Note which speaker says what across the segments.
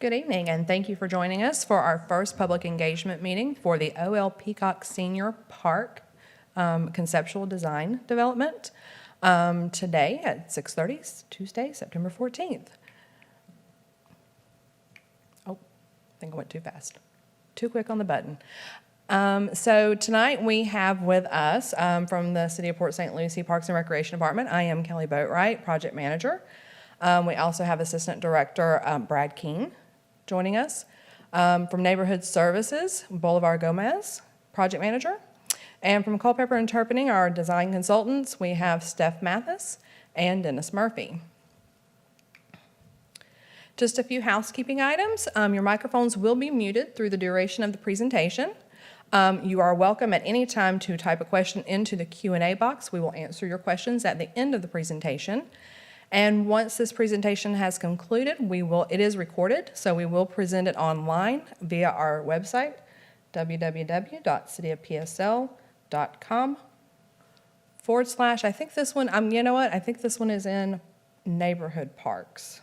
Speaker 1: Good evening, and thank you for joining us for our first public engagement meeting for the OL Peacock Senior Park Conceptual Design Development today at 6:30, Tuesday, September 14th. Oh, I think I went too fast. Too quick on the button. So tonight we have with us from the City of Port St. Lucie Parks and Recreation Department, I am Kelly Boatwright, Project Manager. We also have Assistant Director Brad King joining us. From Neighborhood Services, Bolivar Gomez, Project Manager. And from Culpeper Interpreting, our design consultants, we have Steph Mathis and Dennis Murphy. Just a few housekeeping items. Your microphones will be muted through the duration of the presentation. You are welcome at any time to type a question into the Q&A box. We will answer your questions at the end of the presentation. And once this presentation has concluded, it is recorded, so we will present it online via our website, www.cityofpsl.com/ I think this one, you know what? I think this one is in neighborhood parks,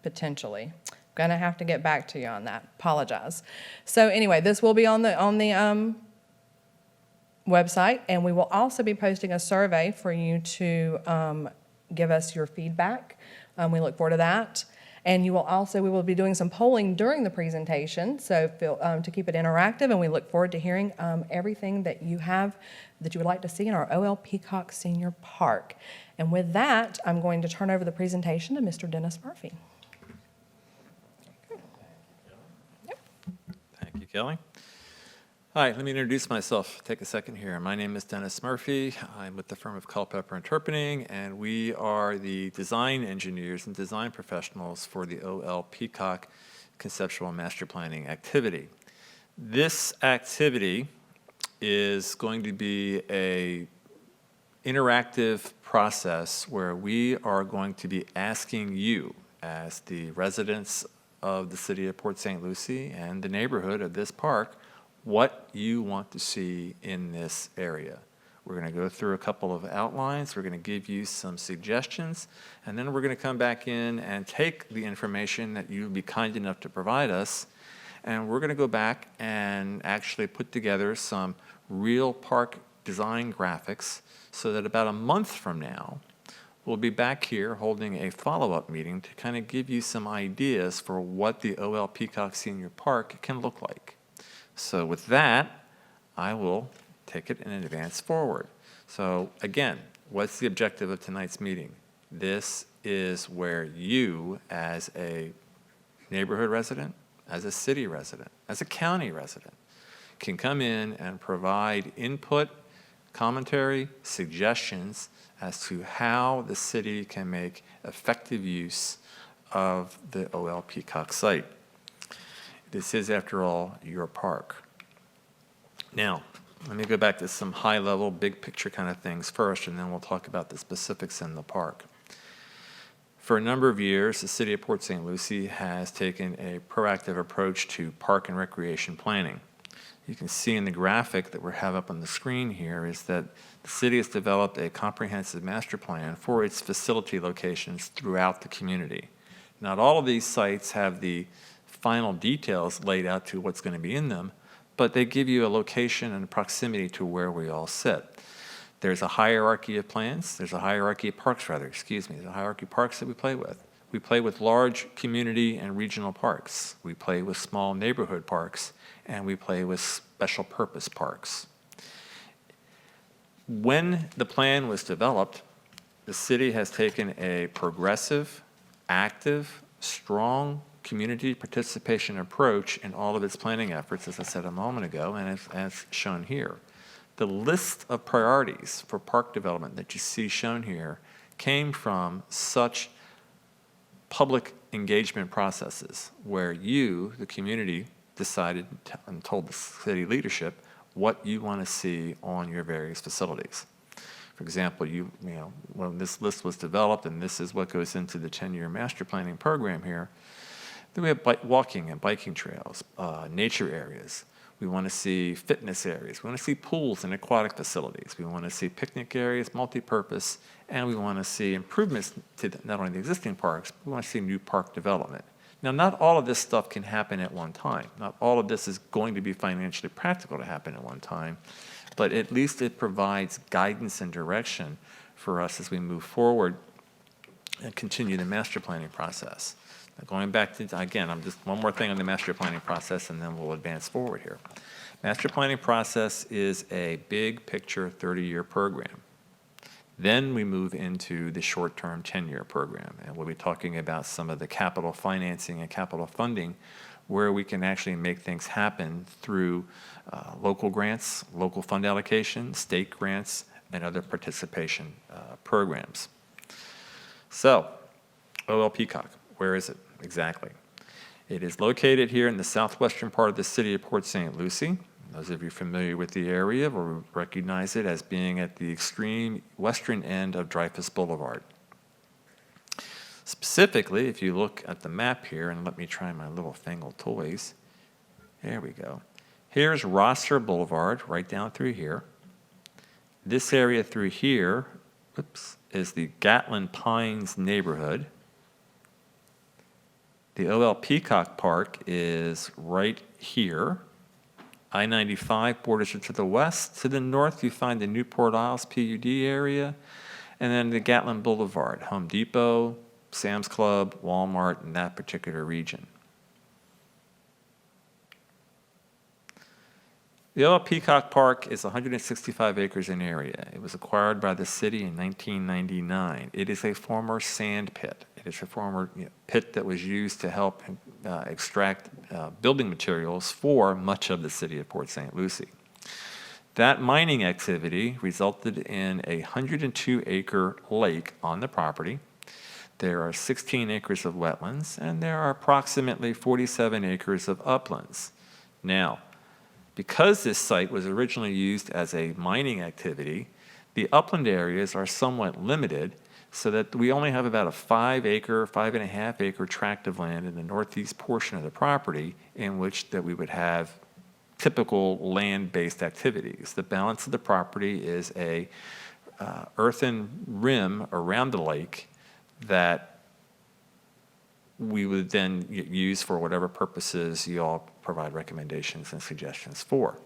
Speaker 1: potentially. I'm gonna have to get back to you on that. Apologize. So anyway, this will be on the website, and we will also be posting a survey for you to give us your feedback. We look forward to that. And we will be doing some polling during the presentation, so feel to keep it interactive, and we look forward to hearing everything that you would like to see in our OL Peacock Senior Park. And with that, I'm going to turn over the presentation to Mr. Dennis Murphy.
Speaker 2: Yep. Thank you, Kelly. Hi, let me introduce myself. Take a second here. My name is Dennis Murphy. I'm with the firm of Culpeper Interpreting, and we are the design engineers and design professionals for the OL Peacock Conceptual Master Planning activity. This activity is going to be an interactive process where we are going to be asking you, as the residents of the city of Port St. Lucie and the neighborhood of this park, what you want to see in this area. We're going to go through a couple of outlines, we're going to give you some suggestions, and then we're going to come back in and take the information that you'd be kind enough to provide us, and we're going to go back and actually put together some real park design graphics so that about a month from now, we'll be back here holding a follow-up meeting to kind of give you some ideas for what the OL Peacock Senior Park can look like. So with that, I will take it in advance forward. So again, what's the objective of tonight's meeting? This is where you, as a neighborhood resident, as a city resident, as a county resident, can come in and provide input, commentary, suggestions as to how the city can make effective use of the OL Peacock site. This is, after all, your park. Now, let me go back to some high-level, big-picture kind of things first, and then we'll talk about the specifics in the park. For a number of years, the City of Port St. Lucie has taken a proactive approach to park and recreation planning. You can see in the graphic that we have up on the screen here is that the city has developed a comprehensive master plan for its facility locations throughout the community. Not all of these sites have the final details laid out to what's going to be in them, but they give you a location and proximity to where we all sit. There's a hierarchy of plans, there's a hierarchy of parks rather, there's a hierarchy of parks that we play with. We play with large community and regional parks. We play with small neighborhood parks, and we play with special purpose parks. When the plan was developed, the city has taken a progressive, active, strong community participation approach in all of its planning efforts, as I said a moment ago, and as shown here. The list of priorities for park development that you see shown here came from such public engagement processes where you, the community, decided and told the city leadership what you want to see on your various facilities. For example, when this list was developed, and this is what goes into the 10-year master planning program here, then we have walking and biking trails, nature areas. We want to see fitness areas. We want to see pools and aquatic facilities. We want to see picnic areas, multi-purpose, and we want to see improvements to not only the existing parks, but we want to see new park development. Now, not all of this stuff can happen at one time. Not all of this is going to be financially practical to happen at one time, but at least it provides guidance and direction for us as we move forward and continue the master planning process. Now, going back to, again, I'm just one more thing on the master planning process, and then we'll advance forward here. Master planning process is a big picture 30-year program. Then we move into the short-term 10-year program, and we'll be talking about some of the capital financing and capital funding where we can actually make things happen through local grants, local fund allocation, state grants, and other participation programs. So, OL Peacock, where is it exactly? It is located here in the southwestern part of the city of Port St. Lucie. Those of you familiar with the area will recognize it as being at the extreme western end of Dreyfus Boulevard. Specifically, if you look at the map here, and let me try my little fangled toys. There we go. Here's Rosser Boulevard, right down through here. This area through here, is the Gatlin Pines neighborhood. The OL Peacock Park is right here. I-95 borders it to the west. To the north, you find the Newport Isles PUD area, and then the Gatlin Boulevard, Home Depot, Sam's Club, Walmart, in that particular region. The OL Peacock Park is 165 acres in area. It was acquired by the city in 1999. It is a former sand pit. It is a former pit that was used to help extract building materials for much of the city of Port St. Lucie. That mining activity resulted in a 102-acre lake on the property. There are 16 acres of wetlands, and there are approximately 47 acres of uplands. Now, because this site was originally used as a mining activity, the upland areas are somewhat limited, so that we only have about a 5-acre, 5.5-acre tract of land in the northeast portion of the property in which that we would have typical land-based activities. The balance of the property is a earthen rim around the lake that we would then use for whatever purposes you all provide recommendations and suggestions for.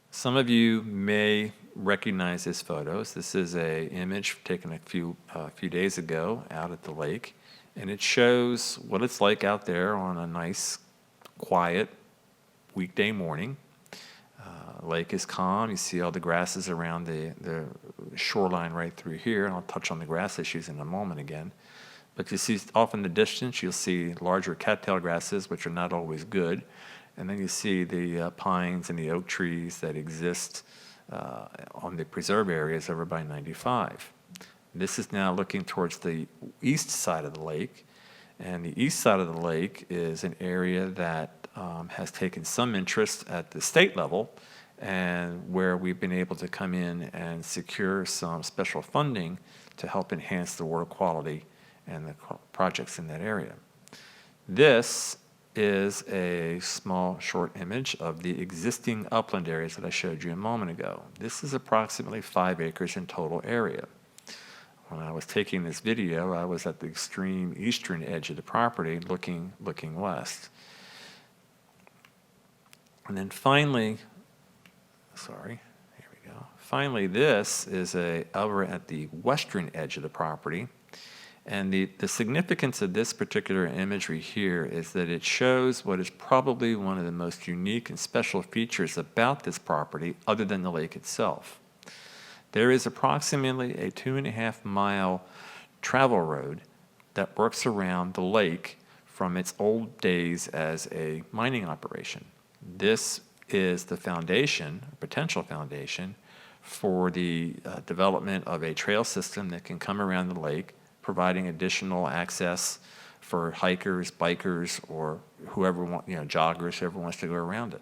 Speaker 2: Some of you may recognize these photos. This is an image taken a few days ago out at the lake, and it shows what it's like out there on a nice, quiet weekday morning. Lake is calm. You see all the grasses around the shoreline right through here, and I'll touch on the grass issues in a moment again. But you see off in the distance, you'll see larger cattail grasses, which are not always good. And then you see the pines and the oak trees that exist on the preserve areas over by 95. This is now looking towards the east side of the lake. And the east side of the lake is an area that has taken some interest at the state level, and where we've been able to come in and secure some special funding to help enhance the water quality and the projects in that area. This is a small short image of the existing upland areas that I showed you a moment ago. This is approximately 5 acres in total area. When I was taking this video, I was at the extreme eastern edge of the property looking west. And then finally, here we go. Finally, this is over at the western edge of the property. And the significance of this particular imagery here is that it shows what is probably one of the most unique and special features about this property, other than the lake itself. There is approximately a 2.5-mile travel road that works around the lake from its old days as a mining operation. This is the foundation, potential foundation, for the development of a trail system that can come around the lake, providing additional access for hikers, bikers, or whoever joggers, whoever wants to go around it.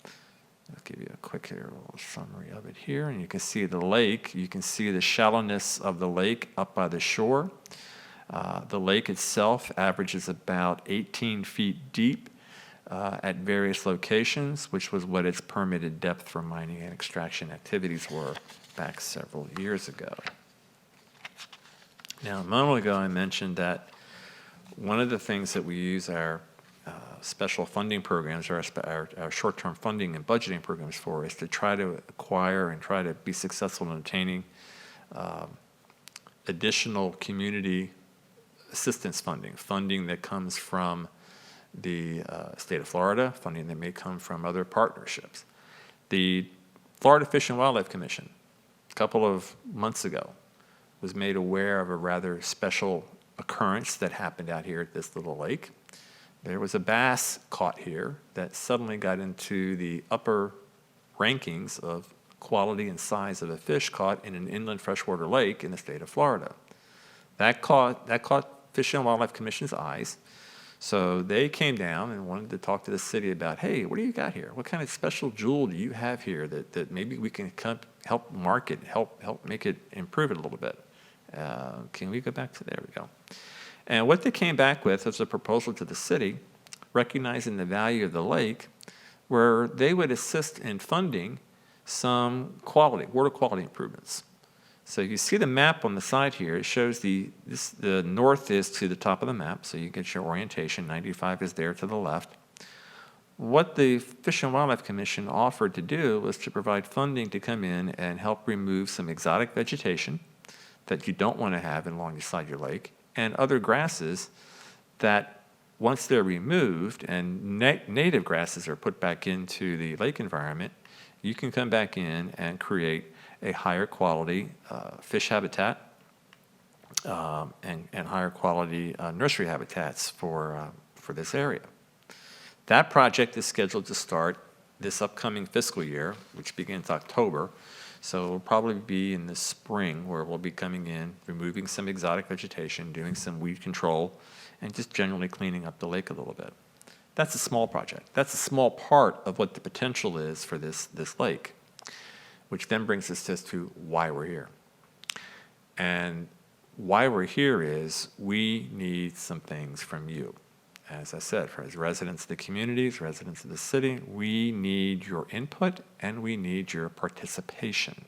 Speaker 2: I'll give you a quick little summary of it here, and you can see the lake. You can see the shallowness of the lake up by the shore. The lake itself averages about 18 feet deep at various locations, which was what its permitted depth for mining and extraction activities were back several years ago. Now, a moment ago, I mentioned that one of the things that we use our special funding programs, or our short-term funding and budgeting programs for, is to try to acquire and try to be successful in obtaining additional community assistance funding that comes from the state of Florida, funding that may come from other partnerships. The Florida Fish and Wildlife Commission, a couple of months ago, was made aware of a rather special occurrence that happened out here at this little lake. There was a bass caught here that suddenly got into the upper rankings of quality and size of a fish caught in an inland freshwater lake in the state of Florida. That caught Fish and Wildlife Commission's eyes. So they came down and wanted to talk to the city about, hey, what do you got here? What kind of special jewel do you have here that maybe we can help market, help make it improve it a little bit? Can we go back to, there we go. And what they came back with was a proposal to the city, recognizing the value of the lake, where they would assist in funding some water quality improvements. So you see the map on the side here. It shows the north is to the top of the map, so you get your orientation. 95 is there to the left. What the Fish and Wildlife Commission offered to do was to provide funding to come in and help remove some exotic vegetation that you don't want to have alongside your lake, and other grasses that once they're removed and native grasses are put back into the lake environment, you can come back in and create a higher quality fish habitat and higher quality nursery habitats for this area. That project is scheduled to start this upcoming fiscal year, which begins October. So it'll probably be in the spring where we'll be coming in, removing some exotic vegetation, doing some weed control, and just generally cleaning up the lake a little bit. That's a small project. That's a small part of what the potential is for this lake, which then brings us just to why we're here. And why we're here is we need some things from you. As I said, as residents of the communities, residents of the city, we need your input and we need your participation.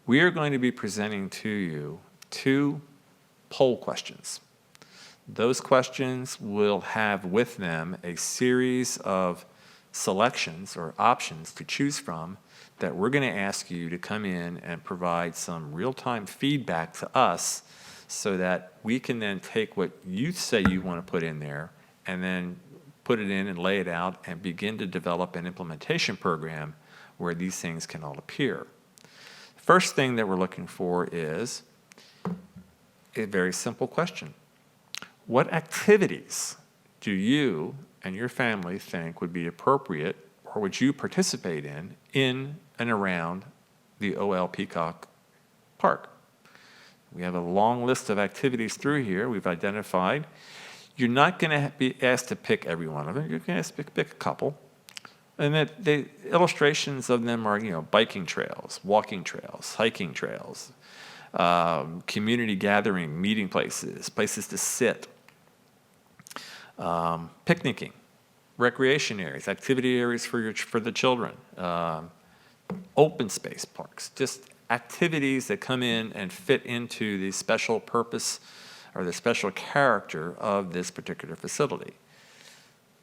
Speaker 2: We are going to be presenting to you 2 poll questions. Those questions will have with them a series of selections or options to choose from that we're going to ask you to come in and provide some real-time feedback to us, so that we can then take what you say you want to put in there and then put it in and lay it out and begin to develop an implementation program where these things can all appear. First thing that we're looking for is a very simple question. What activities do you and your family think would be appropriate, or would you participate in and around the OL Peacock Park? We have a long list of activities through here we've identified. You're not going to be asked to pick every one of them. You're going to pick a couple. And that the illustrations of them are, biking trails, walking trails, hiking trails, community gathering, meeting places, places to sit, picnicking, recreation areas, activity areas for the children, open space parks, just activities that come in and fit into the special purpose or the special character of this particular facility.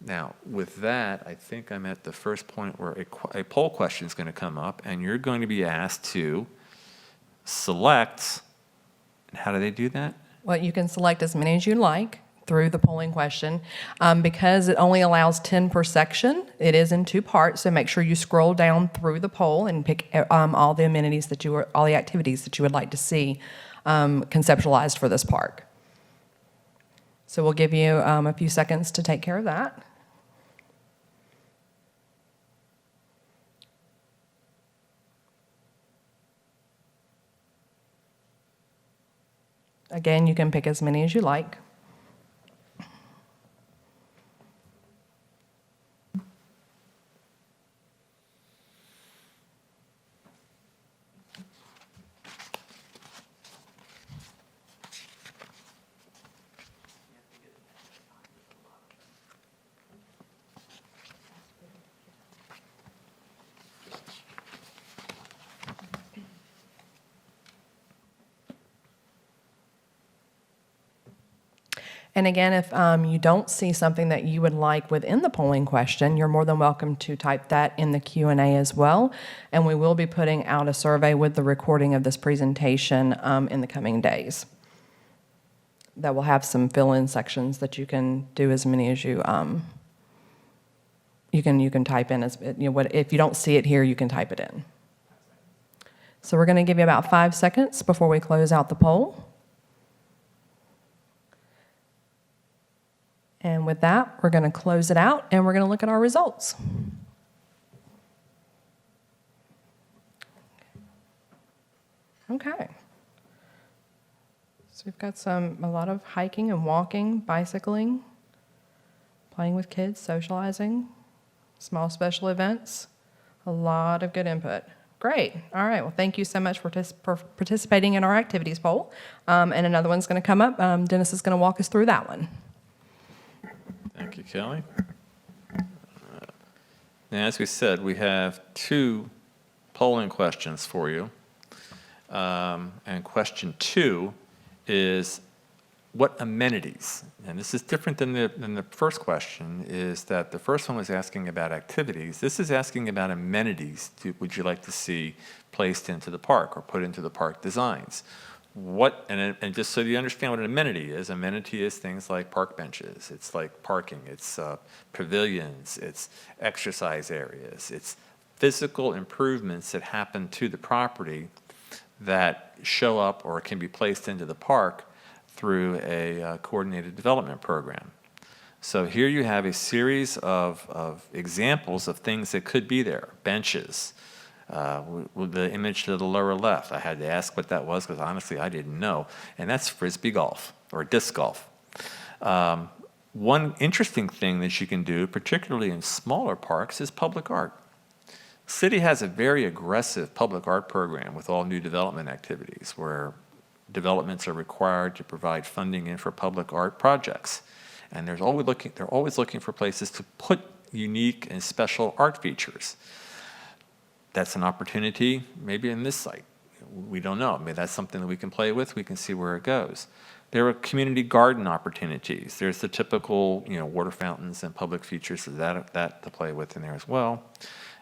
Speaker 2: Now, with that, I think I'm at the first point where a poll question is going to come up, and you're going to be asked to select. And how do they do that?
Speaker 1: Well, you can select as many as you like through the polling question. Because it only allows 10 per section, it is in 2 parts, so make sure you scroll down through the poll and pick all the amenities all the activities that you would like to see conceptualized for this park. So we'll give you a few seconds to take care of that. Again, you can pick as many as you like. And again, if you don't see something that you would like within the polling question, you're more than welcome to type that in the Q&A as well. And we will be putting out a survey with the recording of this presentation in the coming days. That will have some fill-in sections that you can do as many as you can type in as what if you don't see it here, you can type it in. So we're going to give you about 5 seconds before we close out the poll. And with that, we're going to close it out and we're going to look at our results. Okay. So we've got a lot of hiking and walking, bicycling, playing with kids, socializing, small special events, a lot of good input. Great. All right. Well, thank you so much for participating in our activities poll. And another one's going to come up. Dennis is going to walk us through that one.
Speaker 2: Thank you, Kelly. Now, as we said, we have 2 polling questions for you. And question 2 is, what amenities, and this is different than the first question, is that the first one was asking about activities. This is asking about amenities would you like to see placed into the park or put into the park designs. And just so you understand what an amenity is things like park benches, it's like parking, it's pavilions, it's exercise areas, it's physical improvements that happen to the property that show up or can be placed into the park through a coordinated development program. So here you have a series of examples of things that could be there. Benches. With the image to the lower left, I had to ask what that was because honestly I didn't know. And that's frisbee golf or disc golf. One interesting thing that you can do, particularly in smaller parks, is public art. The city has a very aggressive public art program with all new development activities where developments are required to provide funding in for public art projects. And they're always looking for places to put unique and special art features. That's an opportunity maybe in this site. We don't know. Maybe that's something that we can play with. We can see where it goes. There are community garden opportunities. There's the typical, water fountains and public features of that to play with in there as well.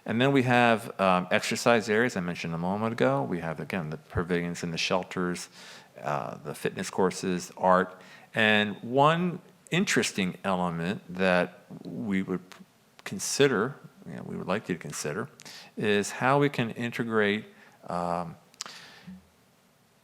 Speaker 2: And then we have exercise areas I mentioned a moment ago. We have, again, the pavilions and the shelters, the fitness courses, art. And one interesting element that we would consider, we would like you to consider, is how we can integrate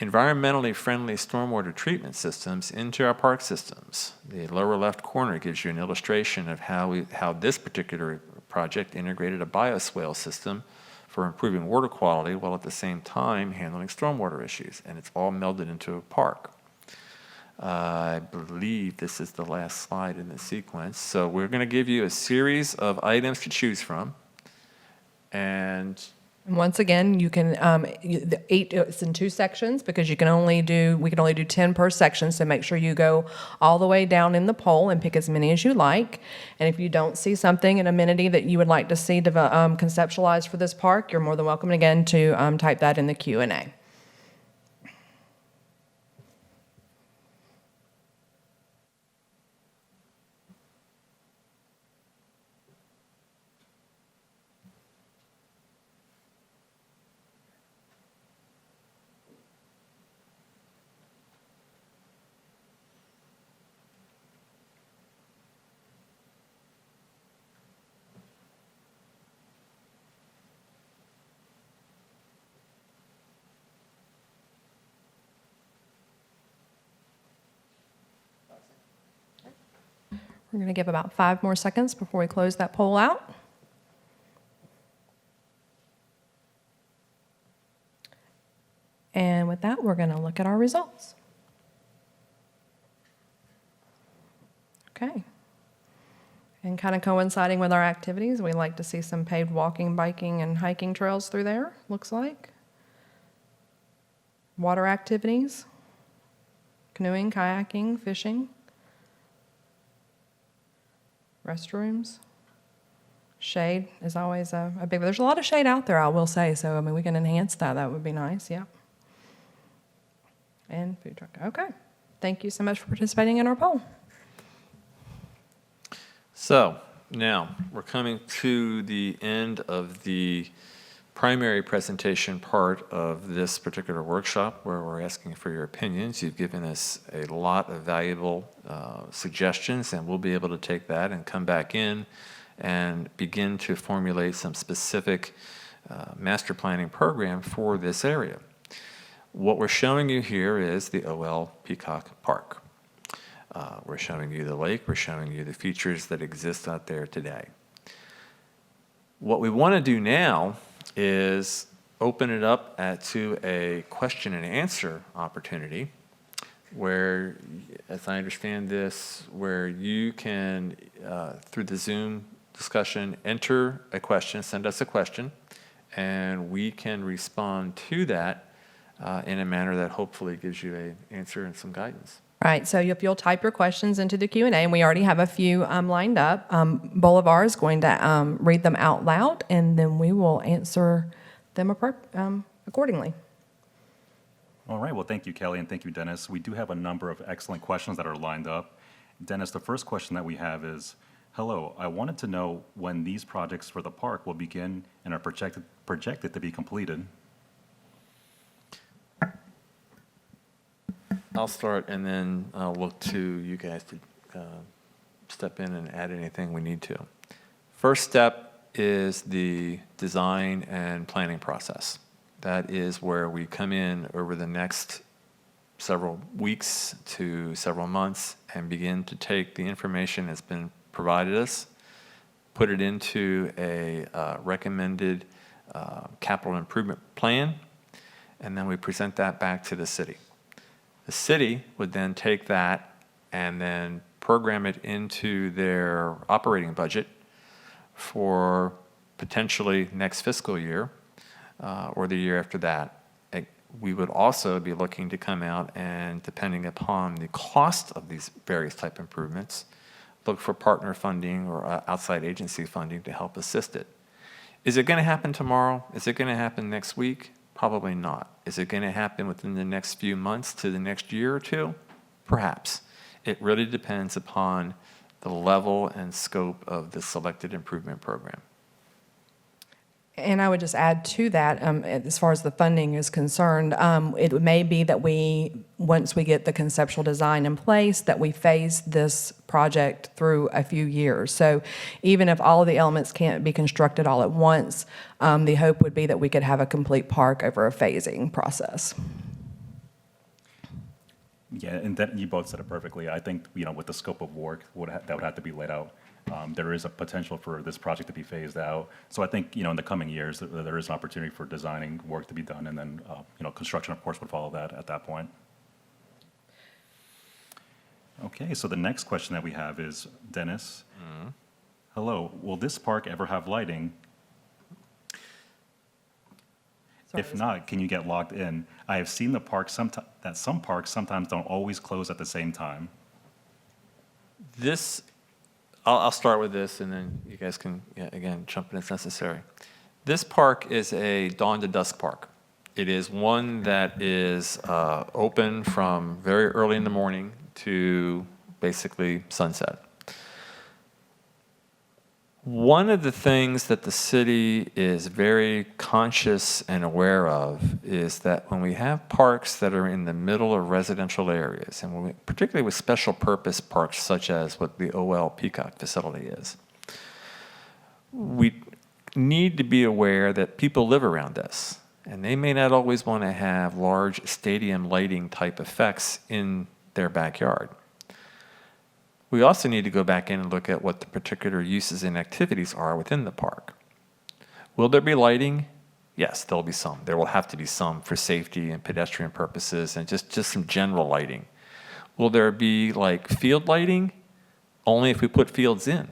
Speaker 2: environmentally friendly stormwater treatment systems into our park systems. The lower left corner gives you an illustration of how this particular project integrated a bioswale system for improving water quality while at the same time handling stormwater issues, and it's all melded into a park. I believe this is the last slide in the sequence. So we're going to give you a series of items to choose from, and
Speaker 1: once again, you can it's in 2 sections because we can only do 10 per section. So make sure you go all the way down in the poll and pick as many as you like. And if you don't see something, an amenity that you would like to see conceptualized for this park, you're more than welcome again to type that in the Q&A. We're going to give about 5 more seconds before we close that poll out. And with that, we're going to look at our results. Okay. And kind of coinciding with our activities, we like to see some paved walking, biking, and hiking trails through there, looks like. Water activities, canoeing, kayaking, fishing. Restrooms. Shade is always a big, there's a lot of shade out there, I will say, so I mean we can enhance that. That would be nice, yeah. And food truck. Okay. Thank you so much for participating in our poll.
Speaker 2: So now we're coming to the end of the primary presentation part of this particular workshop where we're asking for your opinions. You've given us a lot of valuable suggestions, and we'll be able to take that and come back in and begin to formulate some specific master planning program for this area. What we're showing you here is the OL Peacock Park. We're showing you the lake. We're showing you the features that exist out there today. What we want to do now is open it up to a question and answer opportunity where, as I understand this, where you can, through the Zoom discussion, enter a question, send us a question, and we can respond to that in a manner that hopefully gives you an answer and some guidance.
Speaker 1: Right, so if you'll type your questions into the Q&A, and we already have a few lined up, Bolivar is going to read them out loud, and then we will answer them accordingly.
Speaker 3: All right, well, thank you, Kelly, and thank you, Dennis. We do have a number of excellent questions that are lined up. Dennis, the first question that we have is, hello, I wanted to know when these projects for the park will begin and are projected to be completed.
Speaker 2: I'll start, and then I'll look to you guys to step in and add anything we need to. First step is the design and planning process. That is where we come in over the next several weeks to several months and begin to take the information that's been provided us, put it into a recommended capital improvement plan, and then we present that back to the city. The city would then take that and then program it into their operating budget for potentially next fiscal year or the year after that. We would also be looking to come out and, depending upon the cost of these various type improvements, look for partner funding or outside agency funding to help assist it. Is it going to happen tomorrow? Is it going to happen next week? Probably not. Is it going to happen within the next few months to the next year or two? Perhaps. It really depends upon the level and scope of the selected improvement program.
Speaker 1: And I would just add to that, as far as the funding is concerned, it may be that once we get the conceptual design in place, that we phase this project through a few years. So even if all of the elements can't be constructed all at once, the hope would be that we could have a complete park over a phasing process.
Speaker 3: Yeah, and that, you both said it perfectly. I think, with the scope of work that would have to be laid out, there is a potential for this project to be phased out. So I think, in the coming years, there is an opportunity for designing work to be done, and then, construction, of course, would follow that at that point. Okay, so the next question that we have is, Dennis, hello, will this park ever have lighting? If not, can you get locked in? I have seen that some parks sometimes don't always close at the same time.
Speaker 2: I'll start with this, and then you guys can, again, jump in as necessary. This park is a dawn to dusk park. It is one that is open from very early in the morning to basically sunset. One of the things that the city is very conscious and aware of is that when we have parks that are in the middle of residential areas, and particularly with special purpose parks such as what the OL Peacock facility is, we need to be aware that people live around us, and they may not always want to have large stadium lighting type effects in their backyard. We also need to go back in and look at what the particular uses and activities are within the park. Will there be lighting? Yes, there'll be some. There will have to be some for safety and pedestrian purposes and just some general lighting. Will there be like field lighting? Only if we put fields in.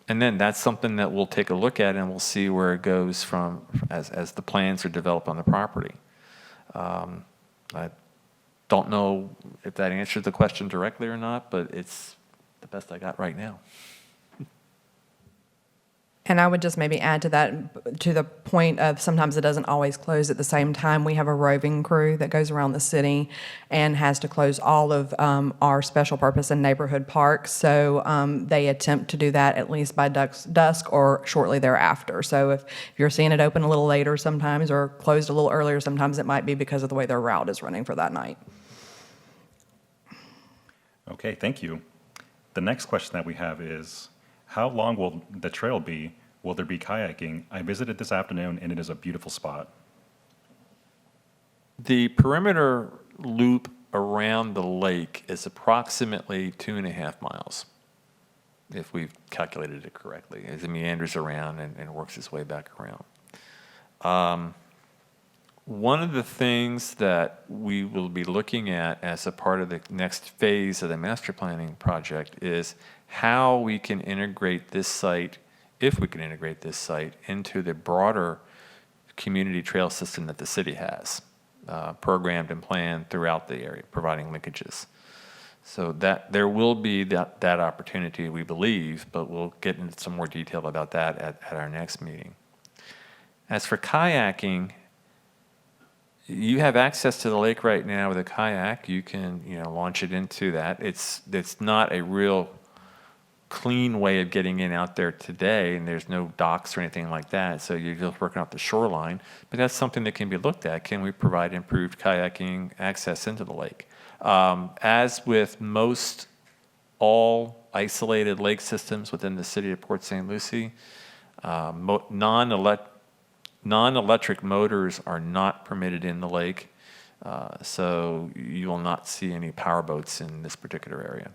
Speaker 2: And then that's something that we'll take a look at, and we'll see where it goes from as the plans are developed on the property. I don't know if that answered the question directly or not, but it's the best I got right now.
Speaker 1: And I would just maybe add to that, to the point of sometimes it doesn't always close at the same time. We have a roving crew that goes around the city and has to close all of our special purpose and neighborhood parks. So they attempt to do that at least by dusk or shortly thereafter. So if you're seeing it open a little later sometimes or closed a little earlier, sometimes it might be because of the way their route is running for that night.
Speaker 3: Okay, thank you. The next question that we have is, how long will the trail be? Will there be kayaking? I visited this afternoon, and it is a beautiful spot.
Speaker 2: The perimeter loop around the lake is approximately 2.5 miles, if we've calculated it correctly, as it meanders around and works its way back around. One of the things that we will be looking at as a part of the next phase of the master planning project is how we can integrate this site, if we can integrate this site, into the broader community trail system that the city has, programmed and planned throughout the area, providing linkages. So that there will be that opportunity, we believe, but we'll get into some more detail about that at our next meeting. As for kayaking, you have access to the lake right now with a kayak. You can, launch it into that. It's not a real clean way of getting in out there today, and there's no docks or anything like that, so you're just working off the shoreline. But that's something that can be looked at. Can we provide improved kayaking access into the lake? As with most all isolated lake systems within the city of Port St. Lucie, non-electric motors are not permitted in the lake, so you will not see any powerboats in this particular area.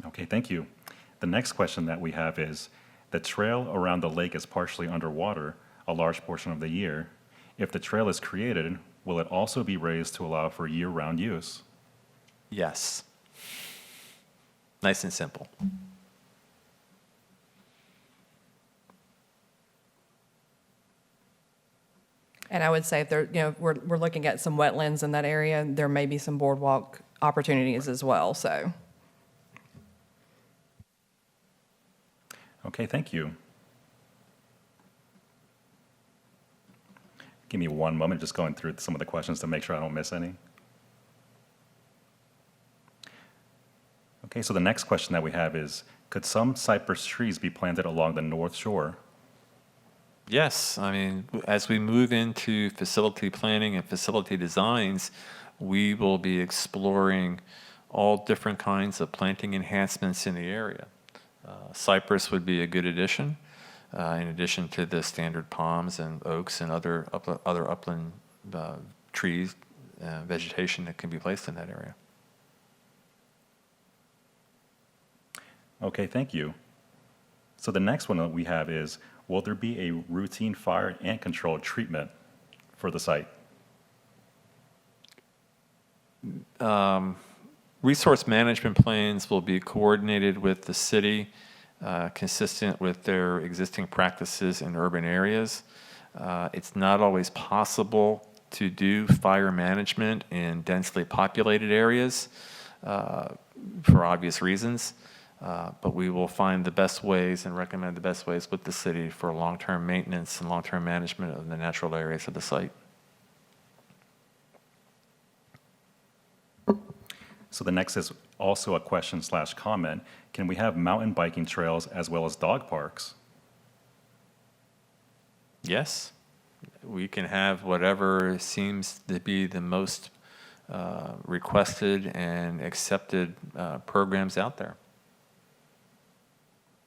Speaker 3: Okay, thank you. The next question that we have is, the trail around the lake is partially underwater a large portion of the year. If the trail is created, will it also be raised to allow for year-round use?
Speaker 2: Yes. Nice and simple.
Speaker 1: And I would say if there, we're looking at some wetlands in that area, there may be some boardwalk opportunities as well, so.
Speaker 3: Okay, thank you. Give me one moment, just going through some of the questions to make sure I don't miss any. Okay, so the next question that we have is, could some cypress trees be planted along the north shore?
Speaker 2: Yes, I mean, as we move into facility planning and facility designs, we will be exploring all different kinds of planting enhancements in the area. Cypress would be a good addition, in addition to the standard palms and oaks and other upland trees, vegetation that can be placed in that area.
Speaker 3: Okay, thank you. So the next one that we have is, will there be a routine fire and control treatment for the site?
Speaker 2: Resource management plans will be coordinated with the city, consistent with their existing practices in urban areas. It's not always possible to do fire management in densely populated areas for obvious reasons. But we will find the best ways and recommend the best ways with the city for long-term maintenance and long-term management of the natural areas of the site.
Speaker 3: So the next is also a question/comment. Can we have mountain biking trails as well as dog parks?
Speaker 2: Yes, we can have whatever seems to be the most requested and accepted programs out there.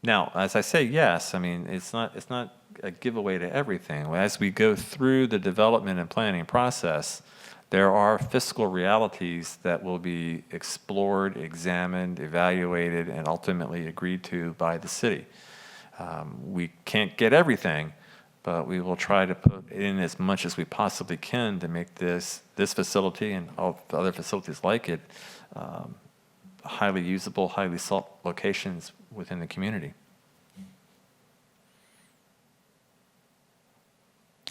Speaker 2: Now, as I say yes, I mean, it's not a giveaway to everything. As we go through the development and planning process, there are fiscal realities that will be explored, examined, evaluated, and ultimately agreed to by the city. We can't get everything, but we will try to put in as much as we possibly can to make this facility and all the other facilities like it highly usable, highly sought locations within the community.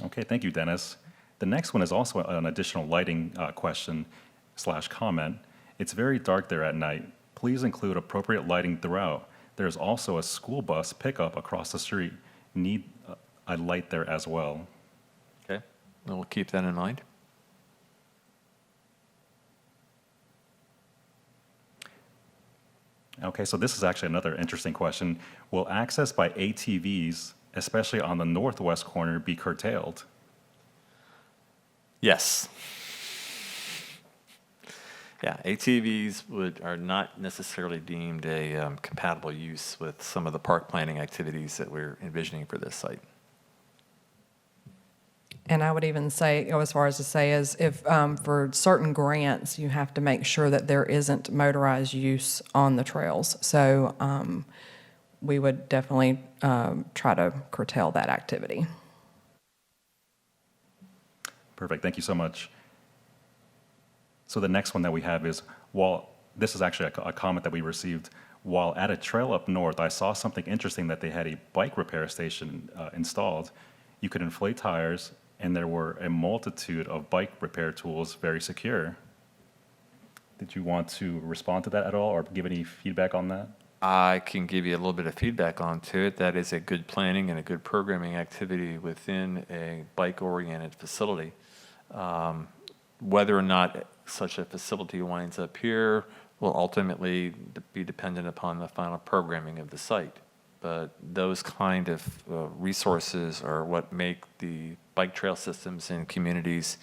Speaker 3: Okay, thank you, Dennis. The next one is also an additional lighting question/comment. It's very dark there at night. Please include appropriate lighting throughout. There's also a school bus pickup across the street. Need a light there as well.
Speaker 2: Okay, and we'll keep that in mind.
Speaker 3: Okay, so this is actually another interesting question. Will access by ATVs, especially on the northwest corner, be curtailed?
Speaker 2: Yes. Yeah, ATVs are not necessarily deemed a compatible use with some of the park planning activities that we're envisioning for this site.
Speaker 1: And I would even go as far as to say is if for certain grants, you have to make sure that there isn't motorized use on the trails. So we would definitely try to curtail that activity.
Speaker 3: Perfect, thank you so much. So the next one that we have is, this is actually a comment that we received. While at a trail up north, I saw something interesting that they had a bike repair station installed. You could inflate tires, and there were a multitude of bike repair tools, very secure. Did you want to respond to that at all or give any feedback on that?
Speaker 2: I can give you a little bit of feedback onto it. That is a good planning and a good programming activity within a bike-oriented facility. Whether or not such a facility winds up here will ultimately be dependent upon the final programming of the site. But those kind of resources are what make the bike trail systems in communities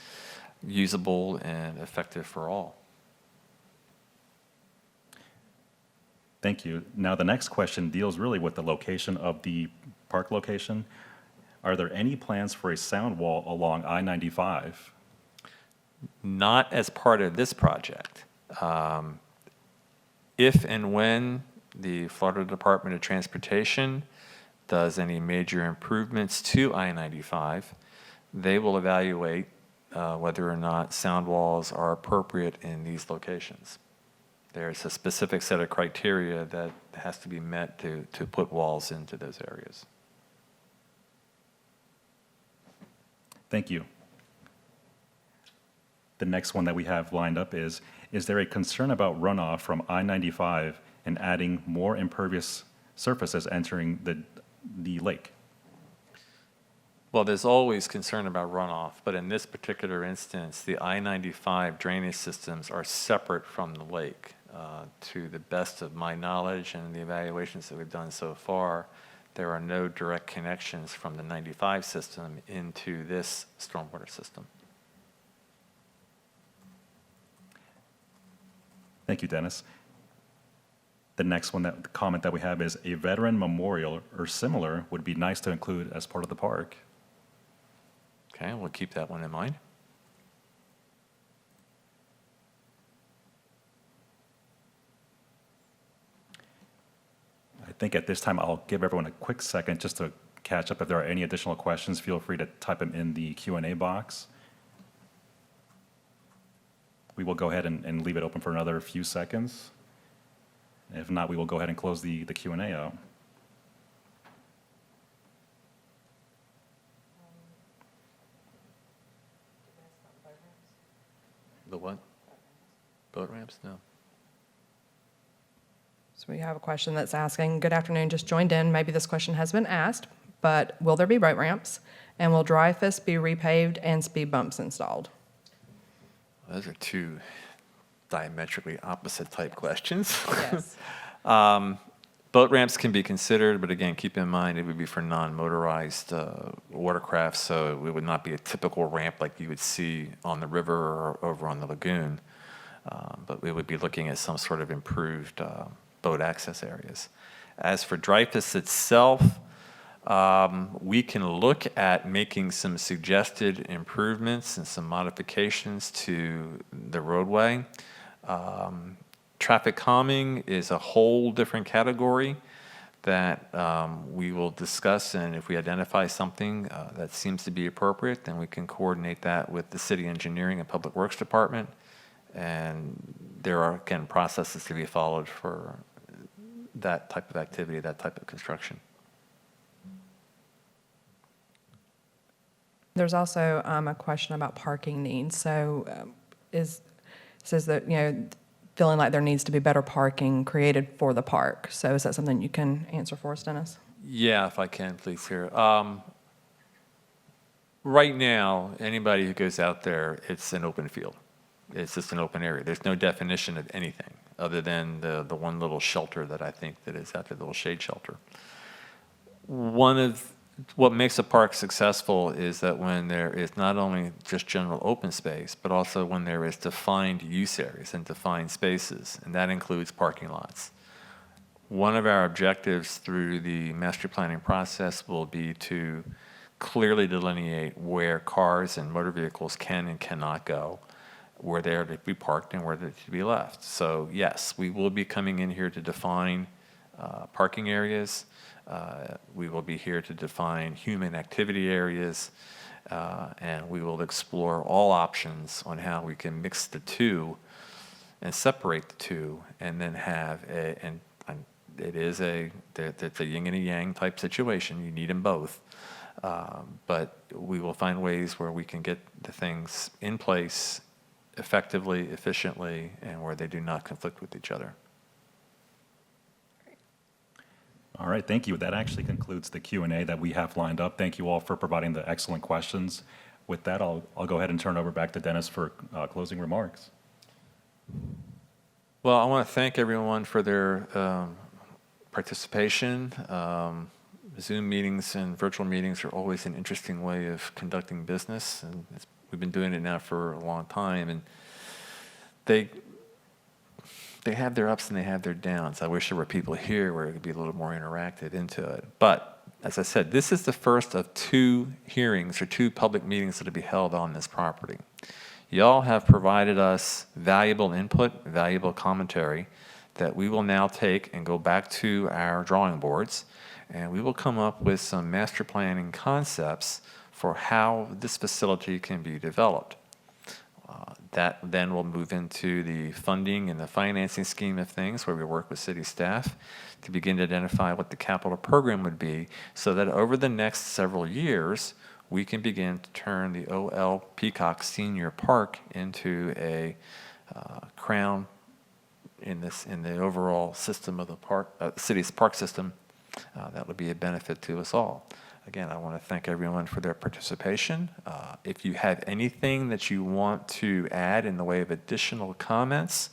Speaker 2: usable and effective for all.
Speaker 3: Thank you. Now, the next question deals really with the location of the park location. Are there any plans for a sound wall along I-95?
Speaker 2: Not as part of this project. If and when the Florida Department of Transportation does any major improvements to I-95, they will evaluate whether or not sound walls are appropriate in these locations. There's a specific set of criteria that has to be met to put walls into those areas.
Speaker 3: Thank you. The next one that we have lined up is there a concern about runoff from I-95 and adding more impervious surfaces entering the lake?
Speaker 2: Well, there's always concern about runoff, but in this particular instance, the I-95 drainage systems are separate from the lake. To the best of my knowledge and the evaluations that we've done so far, there are no direct connections from the 95 system into this stormwater system.
Speaker 3: Thank you, Dennis. The next one, the comment that we have is a veteran memorial or similar would be nice to include as part of the park.
Speaker 2: Okay, we'll keep that one in mind.
Speaker 3: I think at this time, I'll give everyone a quick second just to catch up. If there are any additional questions, feel free to type them in the Q&A box. We will go ahead and leave it open for another few seconds. If not, we will go ahead and close the Q&A out.
Speaker 2: The what? Boat ramps? No.
Speaker 1: So we have a question that's asking, good afternoon, just joined in. Maybe this question has been asked, but will there be boat ramps? And will Dreyfus be repaved and speed bumps installed?
Speaker 2: Those are two diametrically opposite type questions.
Speaker 1: Yes.
Speaker 2: Boat ramps can be considered, but again, keep in mind it would be for non-motorized watercraft, so it would not be a typical ramp like you would see on the river or over on the lagoon. But we would be looking at some sort of improved boat access areas. As for Dreyfus itself, we can look at making some suggested improvements and some modifications to the roadway. Traffic calming is a whole different category that we will discuss, and if we identify something that seems to be appropriate, then we can coordinate that with the City Engineering and Public Works Department. And there are, again, processes to be followed for that type of activity, that type of construction.
Speaker 1: There's also a question about parking needs. So it says that, feeling like there needs to be better parking created for the park. So is that something you can answer for us, Dennis?
Speaker 2: Yeah, if I can, please, here. Right now, anybody who goes out there, it's an open field. It's just an open area. There's no definition of anything other than the one little shelter that I think that is out there, the little shade shelter. One of what makes a park successful is that when there is not only just general open space, but also when there is defined use areas and defined spaces, and that includes parking lots. One of our objectives through the master planning process will be to clearly delineate where cars and motor vehicles can and cannot go, where they are to be parked and where they're to be left. So yes, we will be coming in here to define parking areas. We will be here to define human activity areas, and we will explore all options on how we can mix the two and separate the two, and then have it's a yin and a yang type situation. You need them both. But we will find ways where we can get the things in place effectively, efficiently, and where they do not conflict with each other.
Speaker 3: All right, thank you. That actually concludes the Q&A that we have lined up. Thank you all for providing the excellent questions. With that, I'll go ahead and turn over back to Dennis for closing remarks.
Speaker 2: Well, I want to thank everyone for their participation. Zoom meetings and virtual meetings are always an interesting way of conducting business, and we've been doing it now for a long time, and they have their ups and they have their downs. I wish there were people here where it could be a little more interactive into it. But as I said, this is the first of 2 hearings or 2 public meetings that will be held on this property. Y'all have provided us valuable input, valuable commentary that we will now take and go back to our drawing boards, and we will come up with some master planning concepts for how this facility can be developed. That then will move into the funding and the financing scheme of things, where we work with city staff to begin to identify what the capital program would be, so that over the next several years, we can begin to turn the OL Peacock Senior Park into a crown in the overall system of the park, city's park system. That would be a benefit to us all. Again, I want to thank everyone for their participation. If you have anything that you want to add in the way of additional comments,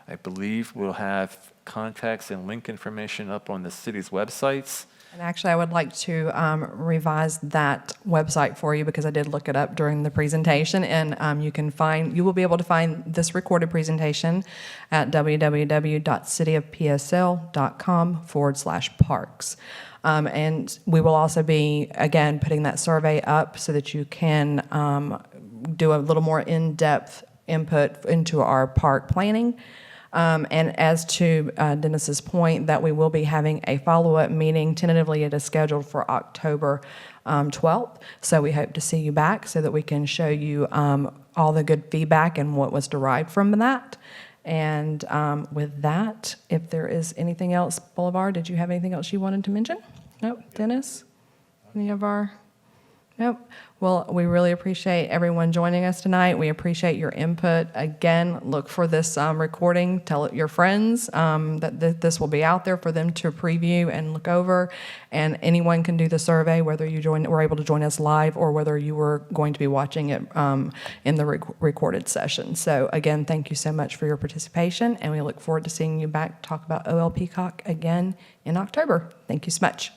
Speaker 2: I believe we'll have contacts and link information up on the city's websites.
Speaker 1: And actually, I would like to revise that website for you, because I did look it up during the presentation, and you will be able to find this recorded presentation at www.cityofpsl.com/parks. And we will also be, again, putting that survey up so that you can do a little more in-depth input into our park planning. And as to Dennis's point, that we will be having a follow-up meeting. Tentatively, it is scheduled for October 12th. So we hope to see you back so that we can show you all the good feedback and what was derived from that. And with that, if there is anything else, Boulevard, did you have anything else you wanted to mention? Nope. Dennis? Any of our? Nope. Well, we really appreciate everyone joining us tonight. We appreciate your input. Again, look for this recording. Tell your friends that this will be out there for them to preview and look over. And anyone can do the survey, whether you were able to join us live or whether you were going to be watching it in the recorded session. So again, thank you so much for your participation, and we look forward to seeing you back to talk about OL Peacock again in October. Thank you so much.